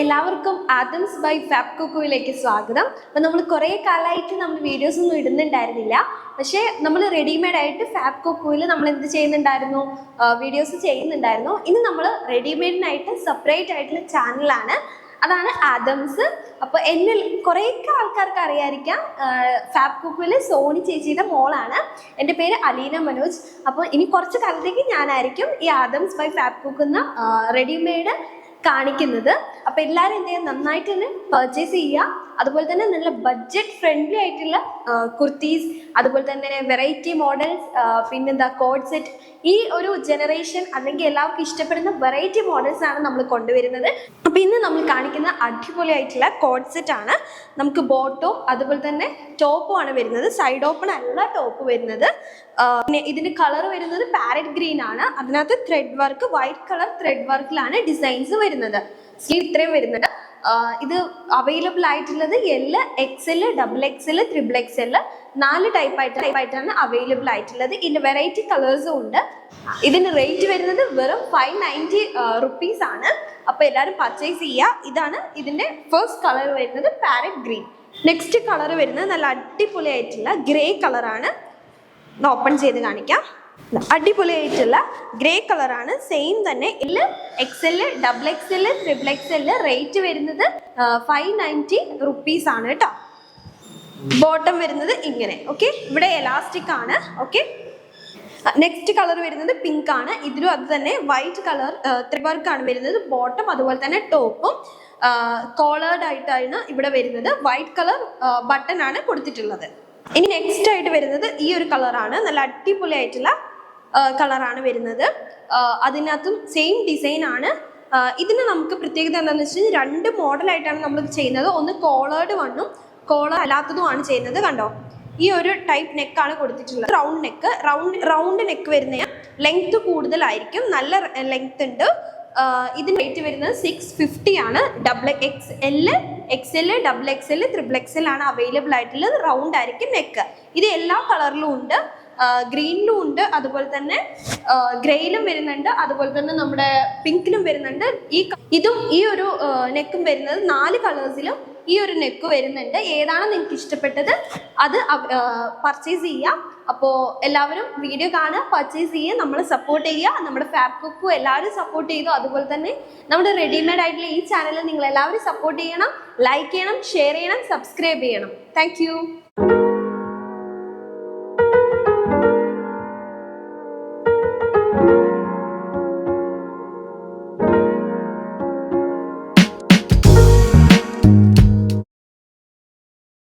എല്ലാവർക്കും Adams by ഫാബ്കോക്കോയിലേക്ക് സ്വാഗതം. അപ്പോൾ നമ്മൾ കുറേ കാലമായിട്ട് നമ്മൾ വീഡിയോസ് ഒന്നും ഇടുന്നുണ്ടായിരുന്നില്ല. പക്ഷേ നമ്മൾ റെഡിമെയ്ഡ് ആയിട്ട് ഫാബ്കോക്കോയിൽ നമ്മൾ എന്ത് ചെയ്യുന്നുണ്ടായിരുന്നു, വീഡിയോസ് ചെയ്യുന്നുണ്ടായിരുന്നു. ഇനി നമ്മൾ റെഡിമെയ്ഡിനായിട്ട് സെപ്പറേറ്റ് ആയിട്ടുള്ള ചാനലാണ്, അതാണ് ആദംസ്. അപ്പോൾ എന്നിൽ കുറേയൊക്കെ ആൾക്കാർക്ക് അറിയാതിരിക്കാം, ഫാബ്കോക്കോയിലെ സോണി ചേച്ചിയുടെ മോളാണ്. എൻ്റെ പേര് അലീന മനോജ്. അപ്പോൾ ഇനി കുറച്ച് കാലത്തേക്ക് ഞാനായിരിക്കും ഈ ആദംസ് ബൈ ഫാബ്കോക്കോ എന്ന റെഡിമെയ്ഡ് കാണിക്കുന്നത്. അപ്പോൾ എല്ലാവരും എന്ത് ചെയ്യുക, നന്നായിട്ട് തന്നെ പർച്ചേസ് ചെയ്യുക. അതുപോലെ തന്നെ നല്ല ബഡ്ജറ്റ് ഫ്രണ്ട്ലി ആയിട്ടുള്ള കുർത്തീസ്, അതുപോലെ തന്നെ വെറൈറ്റി മോഡൽസ്, പിന്നെന്താ കോഡ് സെറ്റ്, ഈ ഒരു ജനറേഷൻ അല്ലെങ്കിൽ എല്ലാവർക്കും ഇഷ്ടപ്പെടുന്ന വെറൈറ്റി മോഡൽസ് ആണ് നമ്മൾ കൊണ്ടുവരുന്നത്. അപ്പോൾ ഇന്ന് നമ്മൾ കാണിക്കുന്ന അടിപൊളിയായിട്ടുള്ള കോഡ് സെറ്റ് ആണ്. നമുക്ക് ബോട്ടവും അതുപോലെ തന്നെ ടോപ്പും ആണ് വരുന്നത്. സൈഡ് ഓപ്പൺ അല്ല ടോപ്പ് വരുന്നത്. പിന്നെ ഇതിൻ്റെ കളർ വരുന്നത് പാരറ്റ് ഗ്രീൻ ആണ്. അതിനകത്ത് thread work, white colour thread വർക്കിലാണ് ഡിസൈൻസ് വരുന്നത്. സ്ലീവ് ഇത്രയും വരുന്നുണ്ട്. ഇത് അവൈലബിൾ ആയിട്ടുള്ളത് L, XL, XXL, XXL 4 ടൈപ്പായിട്ടാണ് available ആയിട്ടുള്ളത്. ഇതിൻ്റെ വെറൈറ്റി കളേഴ്സും ഉണ്ട്. ഇതിൻ്റെ റേറ്റ് വരുന്നത് വെറും 590 റുപ്പീസ് ആണ്. അപ്പോൾ എല്ലാവരും പർച്ചേസ് ചെയ്യുക. ഇതാണ് ഇതിൻ്റെ ഫസ്റ്റ് കളർ വരുന്നത്, പാരറ്റ് ഗ്രീൻ. നെക്സ്റ്റ് കളർ വരുന്നത് നല്ല അടിപൊളിയായിട്ടുള്ള ഗ്രേ കളറാണ്. ഓപ്പൺ ചെയ്ത് കാണിക്കാം. അടിപൊളിയായിട്ടുള്ള ഗ്രേ കളറാണ്. സെയിം തന്നെ L, XL, XXL, XXL rate വരുന്നത് 590 റുപ്പീസ് ആണ് കേട്ടോ. ബോട്ടം വരുന്നത് ഇങ്ങനെ. ഓക്കെ, ഇവിടെ എലാസ്റ്റിക് ആണ്. ഓക്കെ, നെക്സ്റ്റ് കളർ വരുന്നത് പിങ്ക് ആണ്. ഇതിലും അത് തന്നെ വൈറ്റ് കളർ ത്രെഡ് വർക്കാണ് വരുന്നത്. ബോട്ടം അതുപോലെ തന്നെ ടോപ്പും കോളേർഡ് ആയിട്ടാണ് ഇവിടെ വരുന്നത്. വൈറ്റ് കളർ ബട്ടൺ ആണ് കൊടുത്തിട്ടുള്ളത്. ഇനി നെക്സ്റ്റ് ആയിട്ട് വരുന്നത് ഈ ഒരു കളറാണ്. നല്ല അടിപൊളിയായിട്ടുള്ള കളറാണ് വരുന്നത്. അതിനകത്തും സെയിം ഡിസൈൻ ആണ്. ഇതിന് നമുക്ക് പ്രത്യേകത എന്താണെന്ന് വെച്ച് കഴിഞ്ഞാൽ 2 മോഡലായിട്ടാണ് നമ്മൾ ചെയ്യുന്നത്. ഒന്ന് കോളേർഡ് വണ്ണും കോളർ അല്ലാത്തതുമാണ് ചെയ്യുന്നത്. കണ്ടോ, ഈ ഒരു ടൈപ്പ് നെക്കാണ് കൊടുത്തിട്ടുള്ളത്. റൗണ്ട് നെക്ക്, റൗണ്ട് നെക്ക് വരുന്ന ലെങ്ത് കൂടുതലായിരിക്കും, നല്ല ലെങ്ത് ഉണ്ട്. ഇതിന് റേറ്റ് വരുന്നത് 650 ആണ്. XL, XL, XXL, XXL ആണ് അവൈലബിൾ ആയിട്ടുള്ളത്. റൗണ്ട് ആയിരിക്കും നെക്ക്. ഇത് എല്ലാ കളറിലും ഉണ്ട്, ഗ്രീനിലും ഉണ്ട്, അതുപോലെ തന്നെ ഗ്രേയിലും വരുന്നുണ്ട്, അതുപോലെ തന്നെ നമ്മുടെ പിങ്കിലും വരുന്നുണ്ട്. ഇതും ഈ ഒരു നെക്കും വരുന്നത് 4 കളേഴ്സിലും ഈ ഒരു നെക്ക് വരുന്നുണ്ട്. ഏതാണ് നിങ്ങൾക്ക് ഇഷ്ടപ്പെട്ടത് അത് പർച്ചേസ് ചെയ്യുക. അപ്പോൾ എല്ലാവരും വീഡിയോ കാണുക, പർച്ചേസ് ചെയ്യുക, നമ്മളെ സപ്പോർട്ട് ചെയ്യുക. നമ്മുടെ ഫാബ്കോക്കോ എല്ലാവരും സപ്പോർട്ട് ചെയ്തു. അതുപോലെ തന്നെ നമ്മുടെ റെഡിമെയ്ഡ് ആയിട്ടുള്ള ഈ ചാനൽ നിങ്ങൾ എല്ലാവരും സപ്പോർട്ട് ചെയ്യണം, ലൈക്ക് ചെയ്യണം, ഷെയർ ചെയ്യണം, സബ്സ്ക്രൈബ് ചെയ്യണം. താങ്ക്